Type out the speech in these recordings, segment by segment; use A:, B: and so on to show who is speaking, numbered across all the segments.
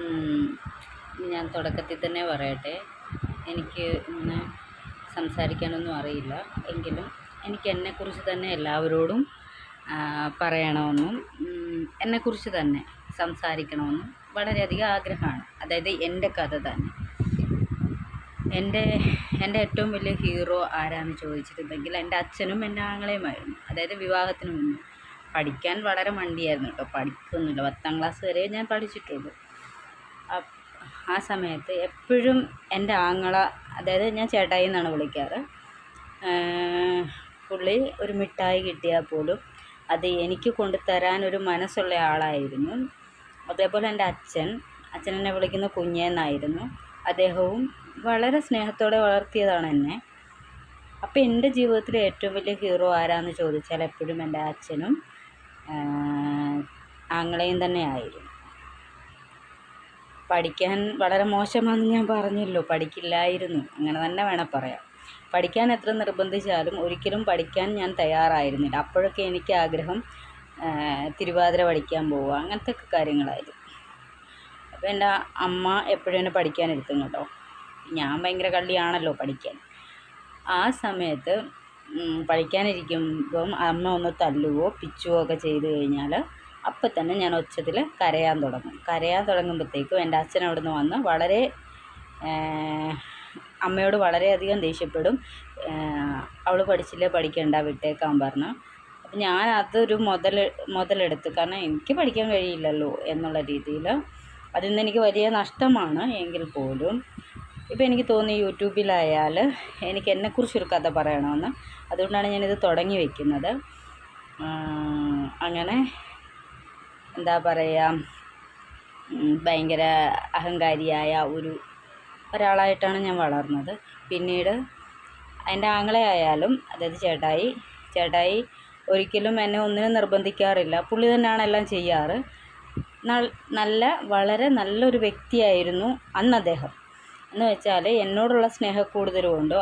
A: ഉം, ഞാൻ തുടക്കത്തിൽ തന്നെ പറയട്ടെ, എനിക്ക് ഇങ്ങനെ സംസാരിക്കാനൊന്നും അറിയില്ല. എങ്കിലും എനിക്ക് എന്നെക്കുറിച്ച് തന്നെ എല്ലാവരോടും പറയണമെന്നും എന്നെക്കുറിച്ച് തന്നെ സംസാരിക്കണമെന്നും വളരെയധികം ആഗ്രഹമാണ്. അതായത് എൻ്റെ കഥ തന്നെ. എൻ്റെ ഏറ്റവും വലിയ ഹീറോ ആരാന്ന് ചോദിച്ചിട്ടുണ്ടെങ്കിൽ എൻ്റെ അച്ഛനും എൻ്റെ ആങ്ങളെയുമായിരുന്നു. അതായത് വിവാഹത്തിന് മുന്നേ. പഠിക്കാൻ വളരെ മണ്ടിയായിരുന്നു കേട്ടോ. പഠിക്കൊന്നുമില്ല. 10ാം ക്ലാസ് വരെ ഞാൻ പഠിച്ചിട്ടുള്ളൂ. ആ സമയത്ത് എപ്പോഴും എൻ്റെ ആങ്ങള, അതായത് ഞാൻ ചേട്ടായി എന്നാണ് വിളിക്കാറ്, പുള്ളി ഒരു മിഠായി കിട്ടിയാൽ പോലും അത് എനിക്ക് കൊണ്ടുതരാനൊരു മനസ്സുള്ള ആളായിരുന്നു. അതേപോലെ എൻ്റെ അച്ഛൻ എന്നെ വിളിക്കുന്ന കുഞ്ഞേന്നായിരുന്നു. അദ്ദേഹവും വളരെ സ്നേഹത്തോടെ വളർത്തിയതാണ് എന്നെ. അപ്പോൾ എൻ്റെ ജീവിതത്തിലെ ഏറ്റവും വലിയ ഹീറോ ആരാന്ന് ചോദിച്ചാൽ എപ്പോഴും എൻ്റെ അച്ഛനും ആങ്ങളെയും തന്നെ ആയിരുന്നു. പഠിക്കാൻ വളരെ മോശമാണെന്ന് ഞാൻ പറഞ്ഞല്ലോ. പഠിക്കില്ലായിരുന്നു, അങ്ങനെ തന്നെ വേണം പറയാം. പഠിക്കാൻ എത്ര നിർബന്ധിച്ചാലും ഒരിക്കലും പഠിക്കാൻ ഞാൻ തയ്യാറായിരുന്നില്ല. അപ്പോഴൊക്കെ എനിക്ക് ആഗ്രഹം തിരുവാതിര പഠിക്കാൻ പോവുക, അങ്ങനത്തെ ഒക്കെ കാര്യങ്ങളായിരുന്നു. അപ്പോൾ എൻ്റെ അമ്മ എപ്പോഴും എന്നെ പഠിക്കാൻ ഇരുത്തും കേട്ടോ. ഞാൻ ഭയങ്കര കള്ളിയാണല്ലോ പഠിക്കാൻ. ആ സമയത്ത് പഠിക്കാനിരിക്കുമ്പം അമ്മ ഒന്ന് തല്ലുകയോ പിച്ചുകയോ ഒക്കെ ചെയ്ത് കഴിഞ്ഞാൽ അപ്പം തന്നെ ഞാൻ ഒച്ചത്തിൽ കരയാൻ തുടങ്ങും. കരയാൻ തുടങ്ങുമ്പോഴത്തേക്കും എൻ്റെ അച്ഛൻ അവിടെ നിന്ന് വന്ന് വളരെ അമ്മയോട് വളരെയധികം ദേഷ്യപ്പെടും. അവൾ പഠിച്ചില്ലേ, പഠിക്കണ്ട, വിട്ടേക്കാൻ പറഞ്ഞു. അപ്പം ഞാൻ അതൊരു മുതലെടുത്ത്, കാരണം എനിക്ക് പഠിക്കാൻ കഴിയില്ലല്ലോ എന്നുള്ള രീതിയിൽ. അതിൽ നിന്ന് എനിക്ക് വലിയ നഷ്ടമാണ്. എങ്കിൽ പോലും ഇപ്പോൾ എനിക്ക് തോന്നി യൂട്യൂബിലായാൽ എനിക്ക് എന്നെക്കുറിച്ചൊരു കഥ പറയണമെന്ന്. അതുകൊണ്ടാണ് ഞാനിത് തുടങ്ങി വയ്ക്കുന്നത്. അങ്ങനെ എന്താ പറയുക, ഭയങ്കര അഹങ്കാരിയായ ഒരാളായിട്ടാണ് ഞാൻ വളർന്നത്. പിന്നീട് എൻ്റെ ആങ്ങളെ ആയാലും, അതായത് ചേട്ടായി ഒരിക്കലും എന്നെ ഒന്നിനും നിർബന്ധിക്കാറില്ല. പുള്ളി തന്നെയാണ് എല്ലാം ചെയ്യാറ്. വളരെ നല്ലൊരു വ്യക്തിയായിരുന്നു അന്ന് അദ്ദേഹം. എന്ന് വെച്ചാൽ എന്നോടുള്ള സ്നേഹക്കൂടുതൽ കൊണ്ടോ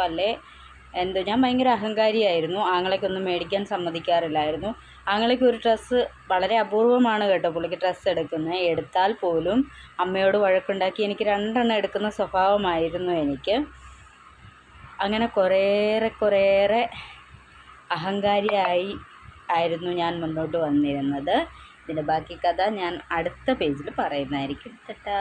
A: ഞാൻ ഭയങ്കര അഹങ്കാരിയായിരുന്നു. ആങ്ങളയ്ക്കൊന്നും മേടിക്കാൻ സമ്മതിക്കാറില്ലായിരുന്നു. ആങ്ങളയ്ക്ക് ഒരു ഡ്രസ്സ് വളരെ അപൂർവമാണ് കേട്ടോ പുള്ളിക്ക് ഡ്രസ്സ് എടുക്കുന്നത്. എടുത്താൽ പോലും അമ്മയോട് വഴക്കുണ്ടാക്കി എനിക്ക് 2 എടുക്കുന്ന സ്വഭാവമായിരുന്നു എനിക്ക്. അങ്ങനെ കുറേയേറെ അഹങ്കാരിയായിരുന്നു ഞാൻ മുന്നോട്ട് വന്നിരുന്നത്. ഇതിൻ്റെ ബാക്കി കഥ ഞാൻ അടുത്ത പേജിൽ പറയുന്നതായിരിക്കും. ടാറ്റാ.